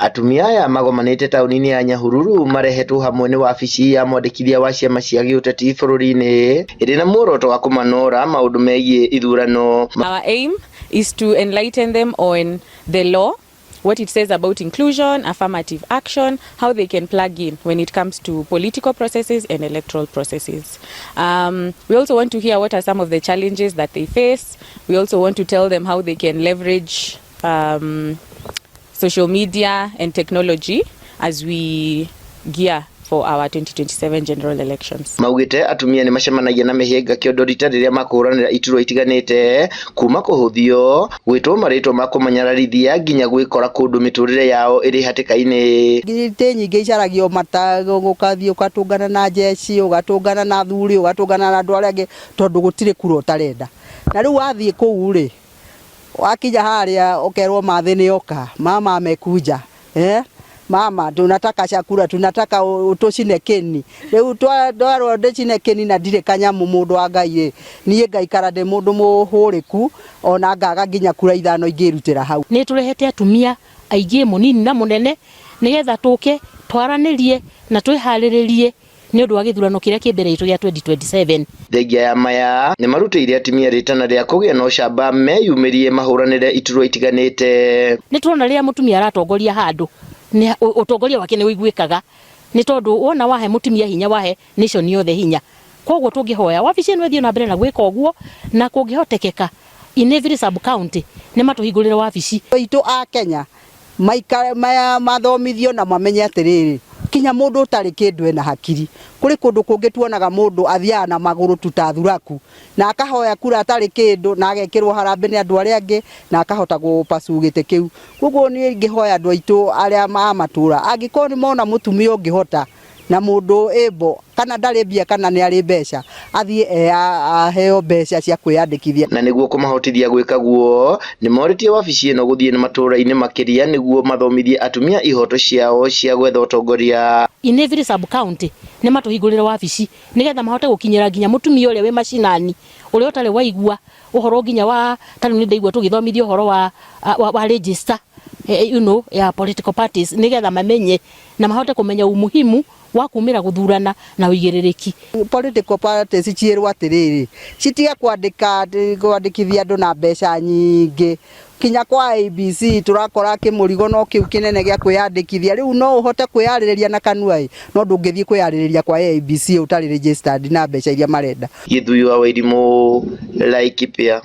Atumia aya magomanite tauni-ini ya Nyahururu marehetwo hamwe ni wabici ya mwandĩkithia wa ciama cia gĩũteti bũrũri-inĩ ĩrĩ na muoroto wa kũmanora maũndũ megiĩ ithurano. Our aim is to enlighten them on the law, what it says about inclusion, affirmative action, how they can plug in when it comes to political processes and electoral processes. We also want to hear what are some of the challenges that they face. We also want to tell them how they can leverage social media and technology as we gear for our 2027 general elections. Maugite atumia ni macemanagia na mĩhĩnga kĩondoritĩ rĩrĩa makũranĩra iturwa itiganĩte kuma kũhũthio gwĩtwo marĩtwa ma kũmanyararithia nginya gwĩkora kũndũ mĩtũrĩre yao ĩrĩ hatĩka-inĩ. Ngirĩtĩ nyingĩ icaragio matago gũkathiĩ ũgatũngana na jeshi ũgatũngana na thuri ũgatũngana na andũ arĩa angĩ tondũ gũtirĩ kura ũtarenda. Na rĩu wathiĩ kũu rĩ wakinya harĩa ũkerwo mathĩ nĩ oka mama amekuja mama tunataka chakula tunataka utoshine keni rĩu twarwo ndecine keni na ndirĩ kanyamu mũndũ wa Ngai niĩ ngaikara ndĩ mũndũ mũhũrĩku ona ngaga nginya kura ithano ingĩrutĩra hau. Nĩ tũrehete atumia aingĩ mũnini na mũnene nĩgetha tũke twaranĩrie na twĩharĩrĩrie nĩ ũndũ wa gĩthurano kĩrĩa kĩ mbere itũ gĩa 2027. Thengia ya maya nĩ marutĩire atumia rĩtana rĩa kũgĩa na ũcamba meyumĩrie mahũranĩre iturwa itiganĩte. Nĩ tũrona rĩrĩa mũtumia aratongoria handũ ni utongoria wake ni wiguikaga ni tondu wona wahe mutumia hinya wahe nation yothe hinya koguo tungihoya wabici ino ethio na mbere na gwika uguo na kungihotekeka in every sub county ni matuhingurire wabici itu a Kenya mathomithio na mamenye atiriri kinya mundu utari kindu ena hakiri kuri kundu kungi tuonaga mundu athiaga na maguru tutathuraku na akahoya kura atari kindu na agekirwo harambe ni andu aria angi na akahota gupacugite kiu koguo ni ngihoya andu aitu aria maamatura angikorwo ni mona mutumia ungihota na mundu ebo kana ndari mbia kana ni ari mbeca athie aheo mbeca cia kwiyandikithia na niguo kumahotithia gwika guo ni moritie wabici ino guthie na matura-ini makiria niguo mathomithie atumia ihoto ciao cia gwetha utongoria. In every sub county ni matuhingurire wabici nigetha mahote gukinyira nginya mutumia uria we macinani uria utari waigua uhoro nginya wa tani ni ndaigua tugithomithio uhoro wa register ya political parties nigetha mamenye na mahote kumenya umuhimu wa kumira guthurana na uigiririki. Political parties ciirwo atiriri citiga kwandikithia andu na mbeca nyingi kinya kwa ABC turakora kimurigo no kiu kinene gya kwiyandikithia riu no uhote kwiyaririria na kanua no ndungithie kwiyaririria kwa ABC utari registered na mbeca iria marenda. Githuyu wa Wairimu Laikipia.